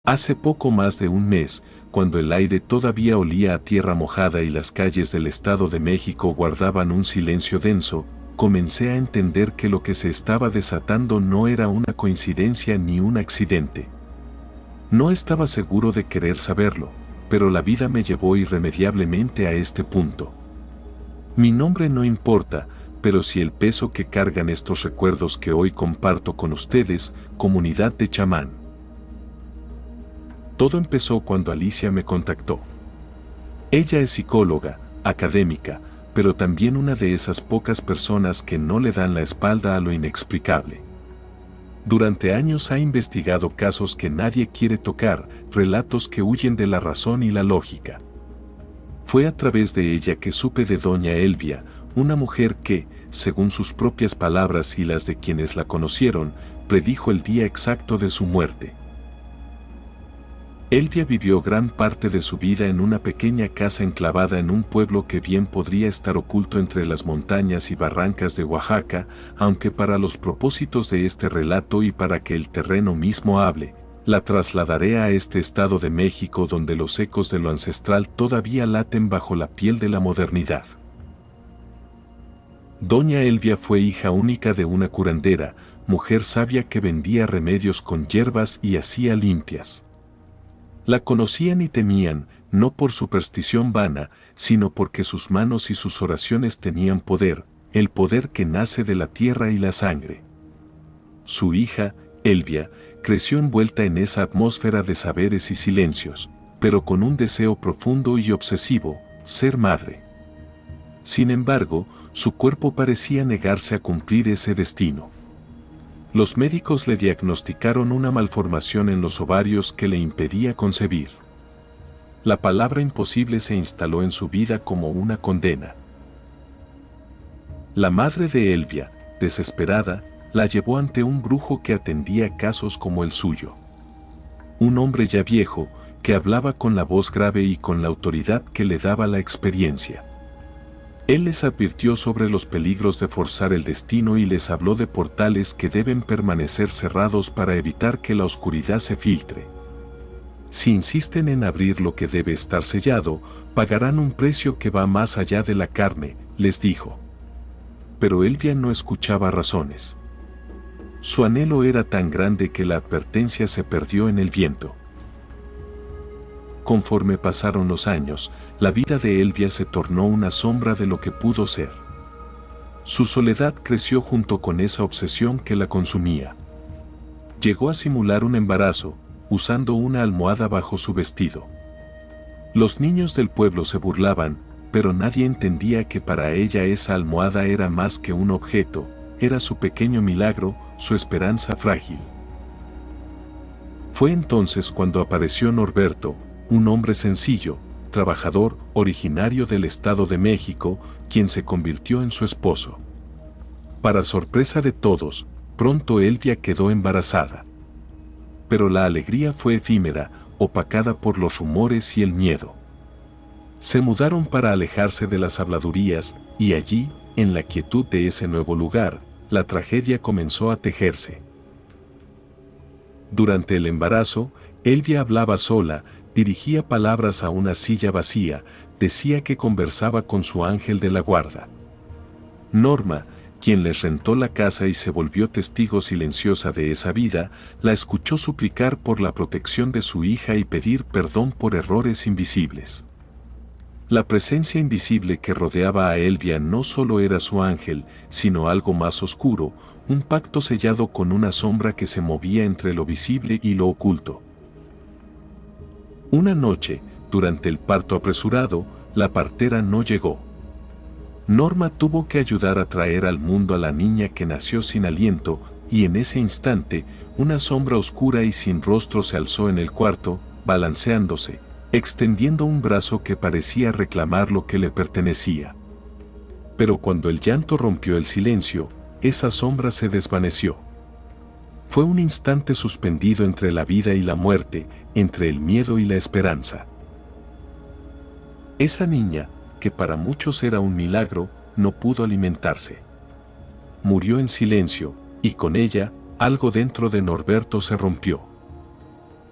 Hace poco más de un mes, cuando el aire todavía olía a tierra mojada y las calles del Estado de México guardaban un silencio denso, comencé a entender que lo que se estaba desatando no era una coincidencia ni un accidente. No estaba seguro de querer saberlo, pero la vida me llevó irremediablemente a este punto. Mi nombre no importa, pero sí el peso que cargan estos recuerdos que hoy comparto con ustedes, comunidad de chamán. Todo empezó cuando Alicia me contactó. Ella es psicóloga, académica, pero también una de esas pocas personas que no le dan la espalda a lo inexplicable. Durante años ha investigado casos que nadie quiere tocar, relatos que huyen de la razón y la lógica. Fue a través de ella que supe de doña Elvia, una mujer que, según sus propias palabras y las de quienes la conocieron, predijo el día exacto de su muerte. Elvia vivió gran parte de su vida en una pequeña casa enclavada en un pueblo que bien podría estar oculto entre las montañas y barrancas de Oaxaca, aunque para los propósitos de este relato y para que el terreno mismo hable, la trasladaré a este estado de México donde los ecos de lo ancestral todavía laten bajo la piel de la modernidad. Doña Elvia fue hija única de una curandera, mujer sabia que vendía remedios con hierbas y hacía limpias. La conocían y temían, no por superstición vana, sino porque sus manos y sus oraciones tenían poder, el poder que nace de la tierra y la sangre. Su hija, Elvia, creció envuelta en esa atmósfera de saberes y silencios, pero con un deseo profundo y obsesivo, ser madre. Sin embargo, su cuerpo parecía negarse a cumplir ese destino. Los médicos le diagnosticaron una malformación en los ovarios que le impedía concebir. La palabra imposible se instaló en su vida como una condena. La madre de Elvia, desesperada, la llevó ante un brujo que atendía casos como el suyo. Un hombre ya viejo, que hablaba con la voz grave y con la autoridad que le daba la experiencia. Él les advirtió sobre los peligros de forzar el destino y les habló de portales que deben permanecer cerrados para evitar que la oscuridad se filtre. Si insisten en abrir lo que debe estar sellado, pagarán un precio que va más allá de la carne, les dijo. Pero Elvia no escuchaba razones. Su anhelo era tan grande que la advertencia se perdió en el viento. Conforme pasaron los años, la vida de Elvia se tornó una sombra de lo que pudo ser. Su soledad creció junto con esa obsesión que la consumía. Llegó a simular un embarazo, usando una almohada bajo su vestido. Los niños del pueblo se burlaban, pero nadie entendía que para ella esa almohada era más que un objeto, era su pequeño milagro, su esperanza frágil. Fue entonces cuando apareció Norberto, un hombre sencillo, trabajador, originario del Estado de México, quien se convirtió en su esposo. Para sorpresa de todos, pronto Elvia quedó embarazada. Pero la alegría fue efímera, opacada por los rumores y el miedo. Se mudaron para alejarse de las habladurías, y allí, en la quietud de ese nuevo lugar, la tragedia comenzó a tejerse. Durante el embarazo, Elvia hablaba sola, dirigía palabras a una silla vacía, decía que conversaba con su ángel de la guarda. Norma, quien les rentó la casa y se volvió testigo silenciosa de esa vida, la escuchó suplicar por la protección de su hija y pedir perdón por errores invisibles. La presencia invisible que rodeaba a Elvia no solo era su ángel, sino algo más oscuro, un pacto sellado con una sombra que se movía entre lo visible y lo oculto. Una noche, durante el parto apresurado, la partera no llegó. Norma tuvo que ayudar a traer al mundo a la niña que nació sin aliento, y en ese instante, una sombra oscura y sin rostro se alzó en el cuarto, balanceándose, extendiendo un brazo que parecía reclamar lo que le pertenecía. Pero cuando el llanto rompió el silencio, esa sombra se desvaneció. Fue un instante suspendido entre la vida y la muerte, entre el miedo y la esperanza. Esa niña, que para muchos era un milagro, no pudo alimentarse. Murió en silencio, y con ella, algo dentro de Norberto se rompió.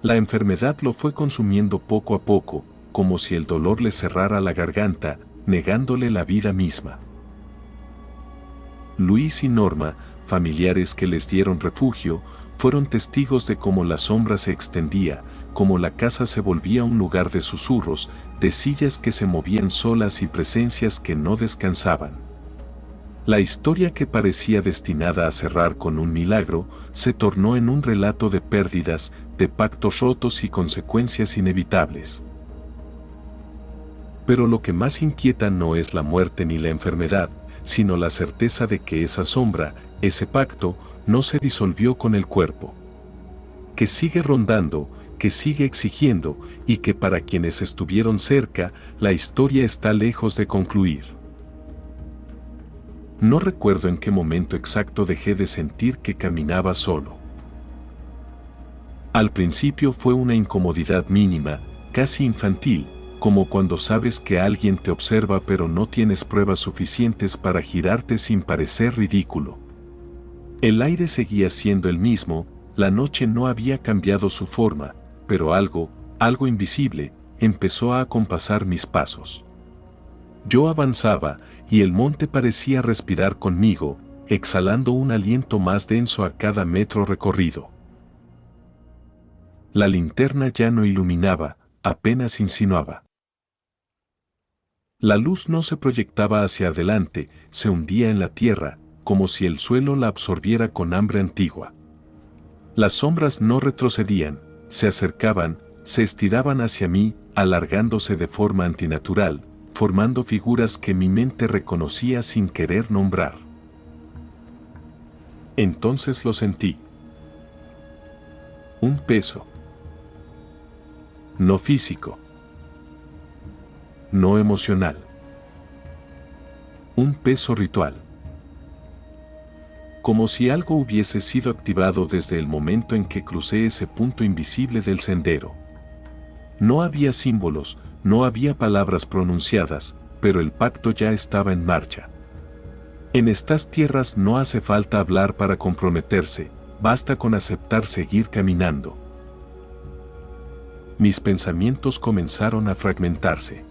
La enfermedad lo fue consumiendo poco a poco, como si el dolor le cerrara la garganta, negándole la vida misma. Luis y Norma, familiares que les dieron refugio, fueron testigos de cómo la sombra se extendía, cómo la casa se volvía un lugar de susurros, de sillas que se movían solas y presencias que no descansaban. La historia que parecía destinada a cerrar con un milagro, se tornó en un relato de pérdidas, de pactos rotos y consecuencias inevitables. Pero lo que más inquieta no es la muerte ni la enfermedad, sino la certeza de que esa sombra, ese pacto, no se disolvió con el cuerpo. Que sigue rondando, que sigue exigiendo, y que para quienes estuvieron cerca, la historia está lejos de concluir. No recuerdo en qué momento exacto dejé de sentir que caminaba solo. Al principio fue una incomodidad mínima, casi infantil, como cuando sabes que alguien te observa pero no tienes pruebas suficientes para girarte sin parecer ridículo. El aire seguía siendo el mismo, la noche no había cambiado su forma, pero algo invisible, empezó a acompasar mis pasos. Yo avanzaba, y el monte parecía respirar conmigo, exhalando un aliento más denso a cada metro recorrido. La linterna ya no iluminaba, apenas insinuaba. La luz no se proyectaba hacia adelante, se hundía en la tierra, como si el suelo la absorbiera con hambre antigua. Las sombras no retrocedían, se acercaban, se estiraban hacia mí, alargándose de forma antinatural, formando figuras que mi mente reconocía sin querer nombrar. Entonces lo sentí. Un peso. No físico. No emocional. Un peso ritual. Como si algo hubiese sido activado desde el momento en que crucé ese punto invisible del sendero. No había símbolos, no había palabras pronunciadas, pero el pacto ya estaba en marcha. En estas tierras no hace falta hablar para comprometerse, basta con aceptar seguir caminando. Mis pensamientos comenzaron a fragmentarse.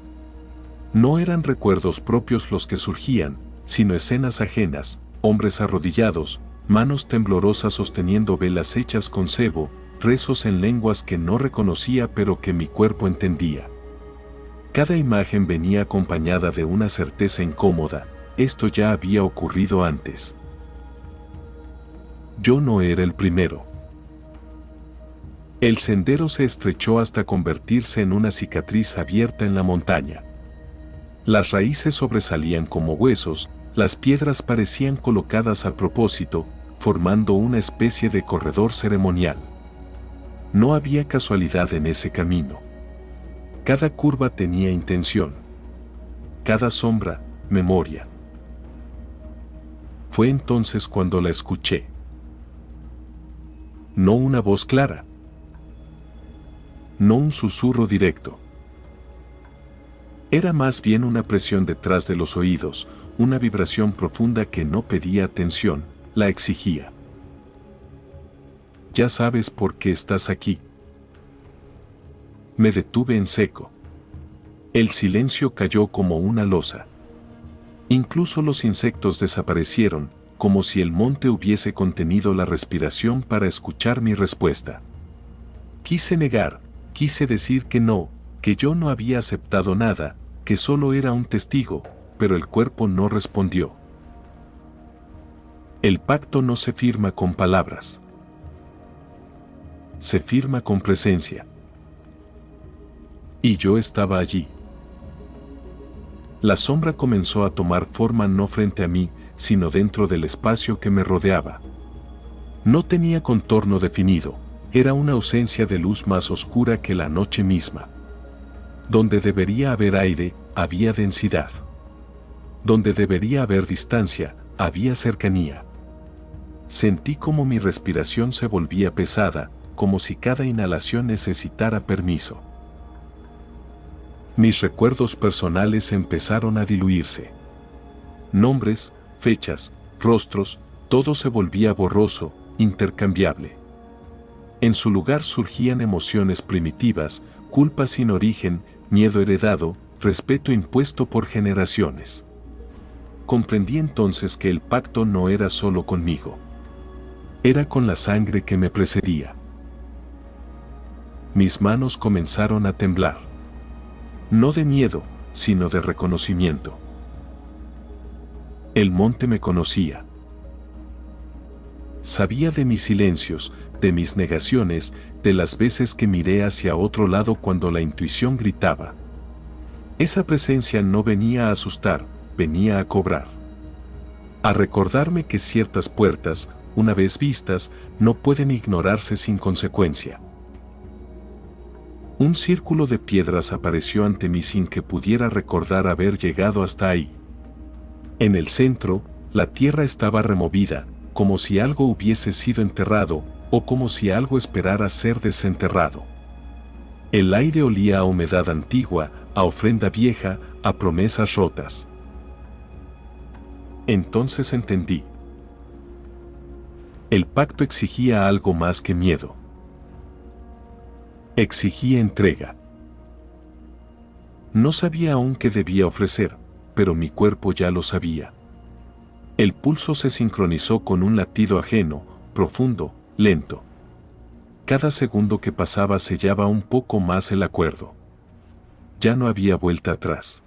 No eran recuerdos propios los que surgían, sino escenas ajenas, hombres arrodillados, manos temblorosas sosteniendo velas hechas con cebo, rezos en lenguas que no reconocía pero que mi cuerpo entendía. Cada imagen venía acompañada de una certeza incómoda, esto ya había ocurrido antes. Yo no era el primero. El sendero se estrechó hasta convertirse en una cicatriz abierta en la montaña. Las raíces sobresalían como huesos, las piedras parecían colocadas a propósito, formando una especie de corredor ceremonial. No había casualidad en ese camino. Cada curva tenía intención. Cada sombra, memoria. Fue entonces cuando la escuché. No una voz clara. No un susurro directo. Era más bien una presión detrás de los oídos, una vibración profunda que no pedía atención, la exigía. Ya sabes por qué estás aquí. Me detuve en seco. El silencio cayó como una losa. Incluso los insectos desaparecieron, como si el monte hubiese contenido la respiración para escuchar mi respuesta. Quise negar, quise decir que no, que yo no había aceptado nada, que solo era un testigo, pero el cuerpo no respondió. El pacto no se firma con palabras. Se firma con presencia. Y yo estaba allí. La sombra comenzó a tomar forma no frente a mí, sino dentro del espacio que me rodeaba. No tenía contorno definido, era una ausencia de luz más oscura que la noche misma. Donde debería haber aire, había densidad. Donde debería haber distancia, había cercanía. Sentí como mi respiración se volvía pesada, como si cada inhalación necesitara permiso. Mis recuerdos personales empezaron a diluirse. Nombres, fechas, rostros, todo se volvía borroso, intercambiable. En su lugar surgían emociones primitivas, culpa sin origen, miedo heredado, respeto impuesto por generaciones. Comprendí entonces que el pacto no era solo conmigo. Era con la sangre que me precedía. Mis manos comenzaron a temblar. No de miedo, sino de reconocimiento. El monte me conocía. Sabía de mis silencios, de mis negaciones, de las veces que miré hacia otro lado cuando la intuición gritaba. Esa presencia no venía a asustar, venía a cobrar. A recordarme que ciertas puertas, una vez vistas, no pueden ignorarse sin consecuencia. Un círculo de piedras apareció ante mí sin que pudiera recordar haber llegado hasta ahí. En el centro, la tierra estaba removida, como si algo hubiese sido enterrado, o como si algo esperara ser desenterrado. El aire olía a humedad antigua, a ofrenda vieja, a promesas rotas. Entonces entendí. El pacto exigía algo más que miedo. Exigía entrega. No sabía aún qué debía ofrecer, pero mi cuerpo ya lo sabía. El pulso se sincronizó con un latido ajeno, profundo, lento. Cada segundo que pasaba sellaba un poco más el acuerdo. Ya no había vuelta atrás.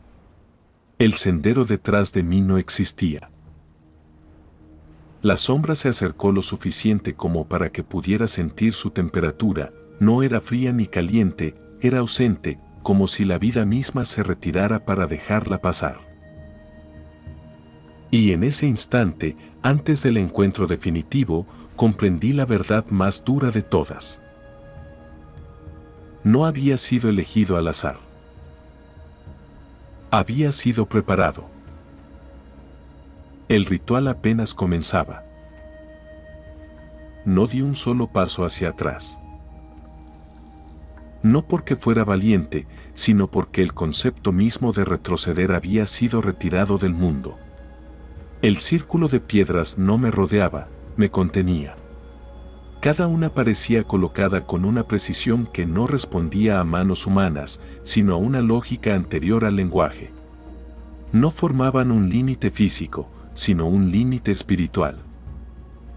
El sendero detrás de mí no existía. La sombra se acercó lo suficiente como para que pudiera sentir su temperatura. No era fría ni caliente, era ausente, como si la vida misma se retirara para dejarla pasar. Y en ese instante, antes del encuentro definitivo, comprendí la verdad más dura de todas. No había sido elegido al azar. Había sido preparado. El ritual apenas comenzaba. No di un solo paso hacia atrás. No porque fuera valiente, sino porque el concepto mismo de retroceder había sido retirado del mundo. El círculo de piedras no me rodeaba, me contenía. Cada una parecía colocada con una precisión que no respondía a manos humanas, sino a una lógica anterior al lenguaje. No formaban un límite físico, sino un límite espiritual.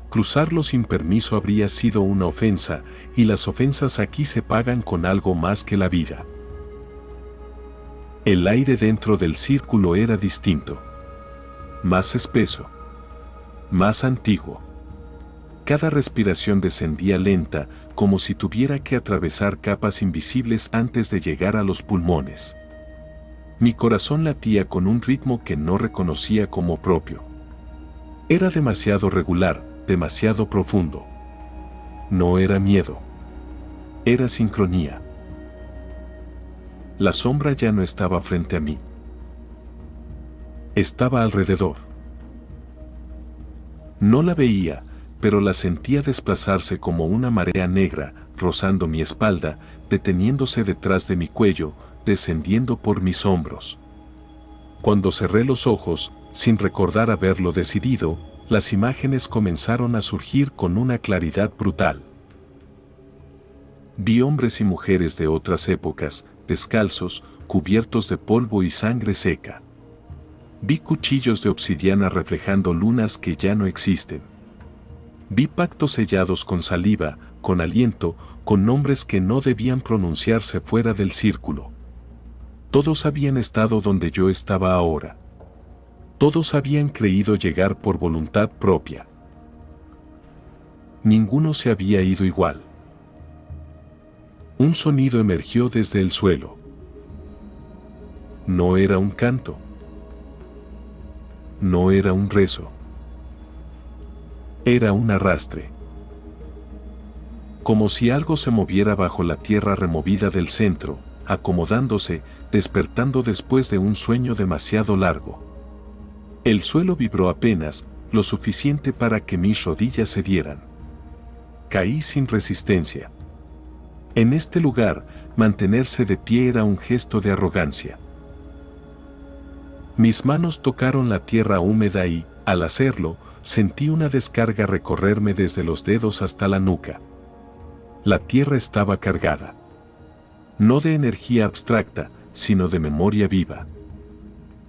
Cruzarlo sin permiso habría sido una ofensa, y las ofensas aquí se pagan con algo más que la vida. El aire dentro del círculo era distinto. Más espeso. Más antiguo. Cada respiración descendía lenta, como si tuviera que atravesar capas invisibles antes de llegar a los pulmones. Mi corazón latía con un ritmo que no reconocía como propio. Era demasiado regular, demasiado profundo. No era miedo. Era sincronía. La sombra ya no estaba frente a mí. Estaba alrededor. No la veía, pero la sentía desplazarse como una marea negra, rozando mi espalda, deteniéndose detrás de mi cuello, descendiendo por mis hombros. Cuando cerré los ojos, sin recordar haberlo decidido, las imágenes comenzaron a surgir con una claridad brutal. Vi hombres y mujeres de otras épocas, descalzos, cubiertos de polvo y sangre seca. Vi cuchillos de obsidiana reflejando lunas que ya no existen. Vi pactos sellados con saliva, con aliento, con nombres que no debían pronunciarse fuera del círculo. Todos habían estado donde yo estaba ahora. Todos habían creído llegar por voluntad propia. Ninguno se había ido igual. Un sonido emergió desde el suelo. No era un canto. No era un rezo. Era un arrastre. Como si algo se moviera bajo la tierra removida del centro, acomodándose, despertando después de un sueño demasiado largo. El suelo vibró apenas, lo suficiente para que mis rodillas cedieran. Caí sin resistencia. En este lugar, mantenerse de pie era un gesto de arrogancia. Mis manos tocaron la tierra húmeda y, al hacerlo, sentí una descarga recorrerme desde los dedos hasta la nuca. La tierra estaba cargada. No de energía abstracta, sino de memoria viva.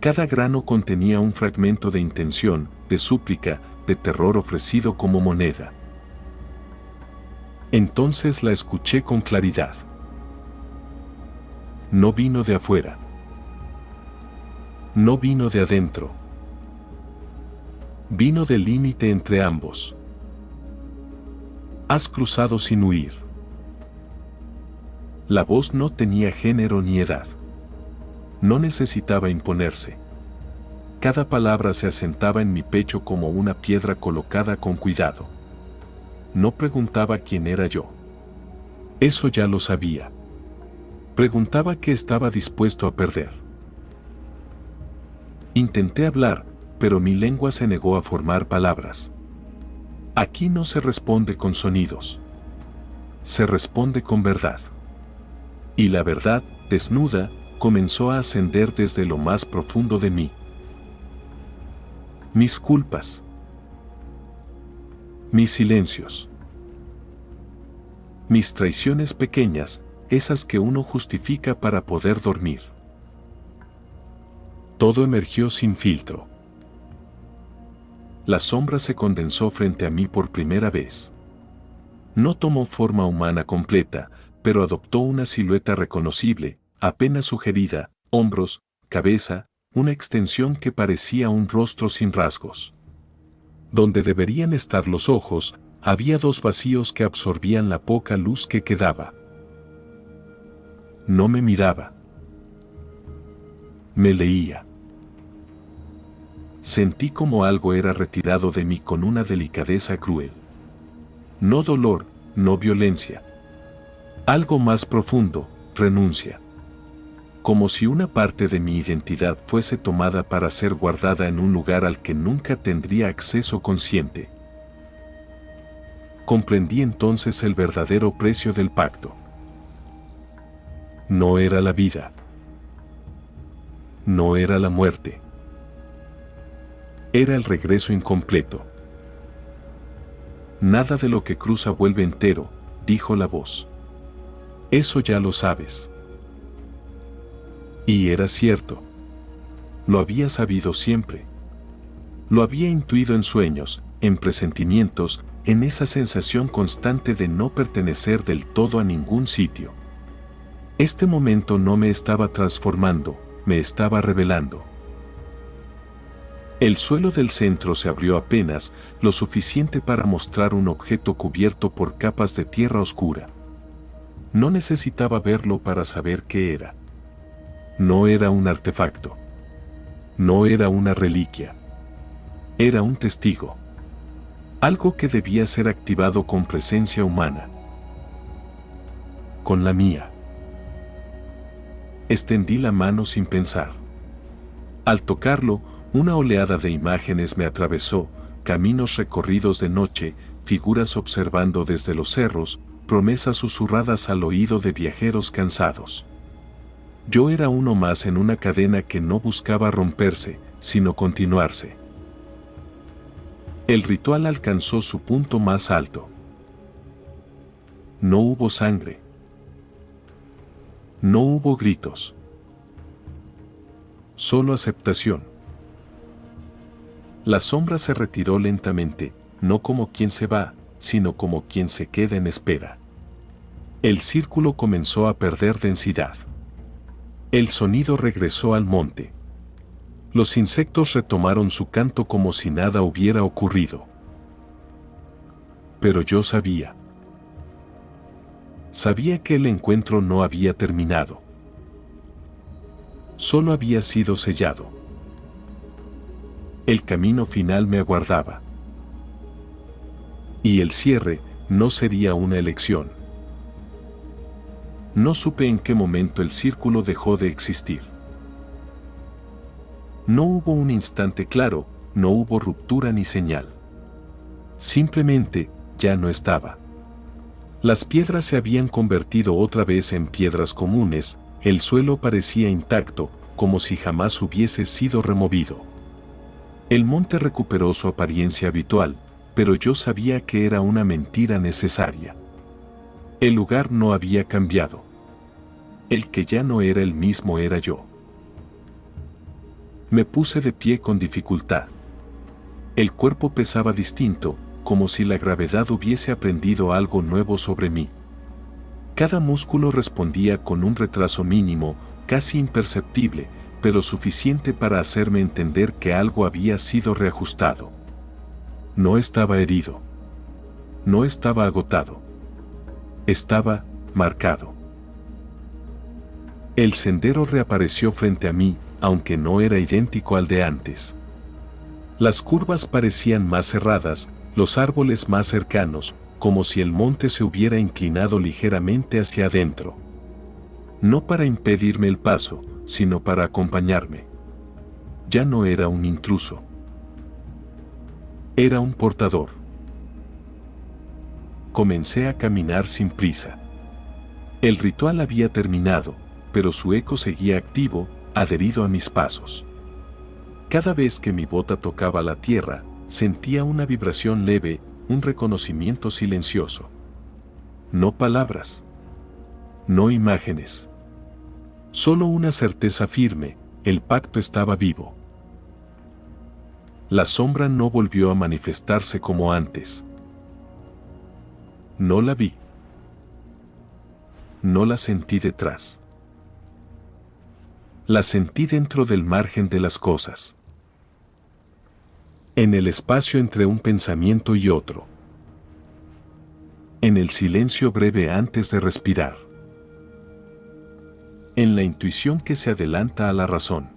Cada grano contenía un fragmento de intención, de súplica, de terror ofrecido como moneda. Entonces la escuché con claridad. No vino de afuera. No vino de adentro. Vino del límite entre ambos. Has cruzado sin huir. La voz no tenía género ni edad. No necesitaba imponerse. Cada palabra se asentaba en mi pecho como una piedra colocada con cuidado. No preguntaba quién era yo. Eso ya lo sabía. Preguntaba qué estaba dispuesto a perder. Intenté hablar, pero mi lengua se negó a formar palabras. Aquí no se responde con sonidos. Se responde con verdad. Y la verdad, desnuda, comenzó a ascender desde lo más profundo de mí. Mis culpas. Mis silencios. Mis traiciones pequeñas, esas que uno justifica para poder dormir. Todo emergió sin filtro. La sombra se condensó frente a mí por primera vez. No tomó forma humana completa, pero adoptó una silueta reconocible, apenas sugerida, hombros, cabeza, una extensión que parecía un rostro sin rasgos. Donde deberían estar los ojos, había dos vacíos que absorbían la poca luz que quedaba. No me miraba. Me leía. Sentí como algo era retirado de mí con una delicadeza cruel. No dolor, no violencia. Algo más profundo, renuncia. Como si una parte de mi identidad fuese tomada para ser guardada en un lugar al que nunca tendría acceso consciente. Comprendí entonces el verdadero precio del pacto. No era la vida. No era la muerte. Era el regreso incompleto. Nada de lo que cruza vuelve entero, dijo la voz. Eso ya lo sabes. Y era cierto. Lo había sabido siempre. Lo había intuido en sueños, en presentimientos, en esa sensación constante de no pertenecer del todo a ningún sitio. Este momento no me estaba transformando, me estaba revelando. El suelo del centro se abrió apenas, lo suficiente para mostrar un objeto cubierto por capas de tierra oscura. No necesitaba verlo para saber qué era. No era un artefacto. No era una reliquia. Era un testigo. Algo que debía ser activado con presencia humana. Con la mía. Extendí la mano sin pensar. Al tocarlo, una oleada de imágenes me atravesó, caminos recorridos de noche, figuras observando desde los cerros, promesas susurradas al oído de viajeros cansados. Yo era uno más en una cadena que no buscaba romperse, sino continuarse. El ritual alcanzó su punto más alto. No hubo sangre. No hubo gritos. Solo aceptación. La sombra se retiró lentamente, no como quien se va, sino como quien se queda en espera. El círculo comenzó a perder densidad. El sonido regresó al monte. Los insectos retomaron su canto como si nada hubiera ocurrido. Pero yo sabía. Sabía que el encuentro no había terminado. Solo había sido sellado. El camino final me aguardaba. Y el cierre no sería una elección. No supe en qué momento el círculo dejó de existir. No hubo un instante claro, no hubo ruptura ni señal. Simplemente, ya no estaba. Las piedras se habían convertido otra vez en piedras comunes, el suelo parecía intacto, como si jamás hubiese sido removido. El monte recuperó su apariencia habitual, pero yo sabía que era una mentira necesaria. El lugar no había cambiado. El que ya no era el mismo era yo. Me puse de pie con dificultad. El cuerpo pesaba distinto, como si la gravedad hubiese aprendido algo nuevo sobre mí. Cada músculo respondía con un retraso mínimo, casi imperceptible, pero suficiente para hacerme entender que algo había sido reajustado. No estaba herido. No estaba agotado. Estaba marcado. El sendero reapareció frente a mí, aunque no era idéntico al de antes. Las curvas parecían más cerradas, los árboles más cercanos, como si el monte se hubiera inclinado ligeramente hacia adentro. No para impedirme el paso, sino para acompañarme. Ya no era un intruso. Era un portador. Comencé a caminar sin prisa. El ritual había terminado, pero su eco seguía activo, adherido a mis pasos. Cada vez que mi bota tocaba la tierra, sentía una vibración leve, un reconocimiento silencioso. No palabras. No imágenes. Solo una certeza firme, el pacto estaba vivo. La sombra no volvió a manifestarse como antes. No la vi. No la sentí detrás. La sentí dentro del margen de las cosas. En el espacio entre un pensamiento y otro. En el silencio breve antes de respirar. En la intuición que se adelanta a la razón.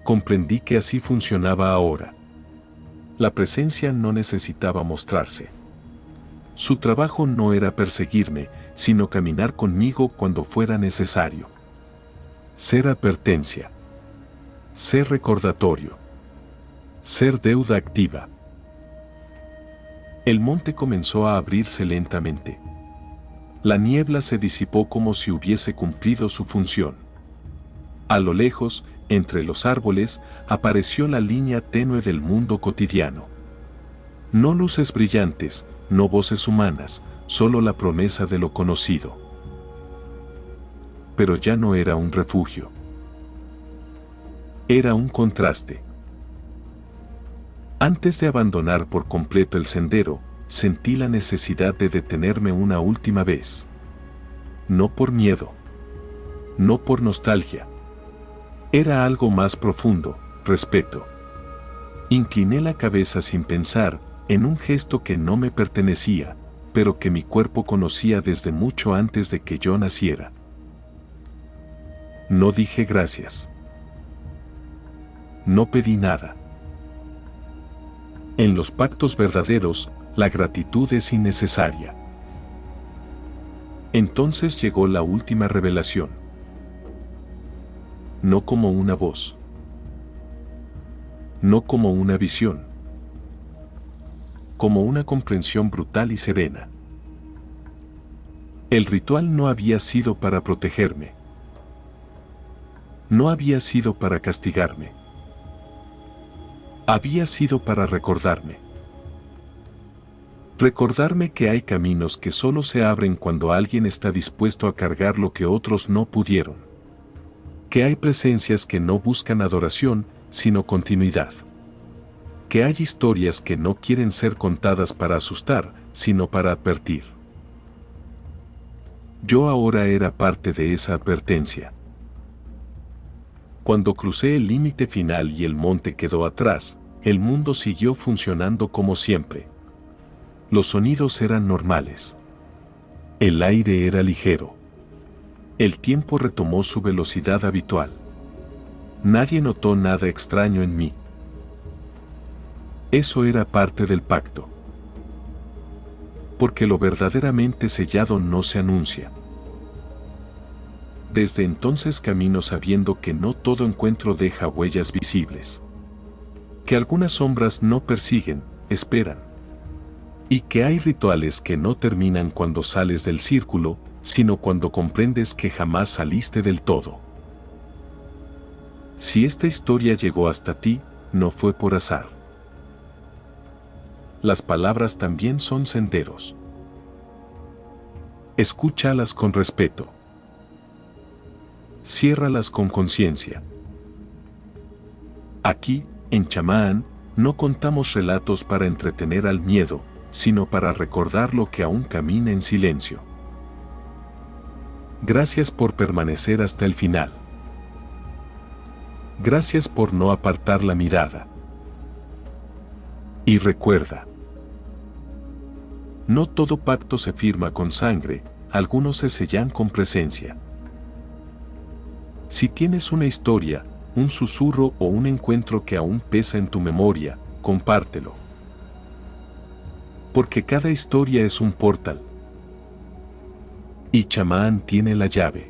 Comprendí que así funcionaba ahora. La presencia no necesitaba mostrarse. Su trabajo no era perseguirme, sino caminar conmigo cuando fuera necesario. Ser advertencia. Ser recordatorio. Ser deuda activa. El monte comenzó a abrirse lentamente. La niebla se disipó como si hubiese cumplido su función. A lo lejos, entre los árboles, apareció la línea tenue del mundo cotidiano. No luces brillantes, no voces humanas, solo la promesa de lo conocido. Pero ya no era un refugio. Era un contraste. Antes de abandonar por completo el sendero, sentí la necesidad de detenerme una última vez. No por miedo. No por nostalgia. Era algo más profundo, respeto. Incliné la cabeza sin pensar, en un gesto que no me pertenecía, pero que mi cuerpo conocía desde mucho antes de que yo naciera. No dije gracias. No pedí nada. En los pactos verdaderos, la gratitud es innecesaria. Entonces llegó la última revelación. No como una voz. No como una visión. Como una comprensión brutal y serena. El ritual no había sido para protegerme. No había sido para castigarme. Había sido para recordarme. Recordarme que hay caminos que solo se abren cuando alguien está dispuesto a cargar lo que otros no pudieron. Que hay presencias que no buscan adoración, sino continuidad. Que hay historias que no quieren ser contadas para asustar, sino para advertir. Yo ahora era parte de esa advertencia. Cuando crucé el límite final y el monte quedó atrás, el mundo siguió funcionando como siempre. Los sonidos eran normales. El aire era ligero. El tiempo retomó su velocidad habitual. Nadie notó nada extraño en mí. Eso era parte del pacto. Porque lo verdaderamente sellado no se anuncia. Desde entonces camino sabiendo que no todo encuentro deja huellas visibles. Que algunas sombras no persiguen, esperan. Y que hay rituales que no terminan cuando sales del círculo, sino cuando comprendes que jamás saliste del todo. Si esta historia llegó hasta ti, no fue por azar. Las palabras también son senderos. Escúchalas con respeto. Ciérralas con conciencia. Aquí, en Chamán, no contamos relatos para entretener al miedo, sino para recordar lo que aún camina en silencio. Gracias por permanecer hasta el final. Gracias por no apartar la mirada. Y recuerda, no todo pacto se firma con sangre, algunos se sellan con presencia. Si tienes una historia, un susurro o un encuentro que aún pesa en tu memoria, compártelo. Porque cada historia es un portal. Y Chamán tiene la llave.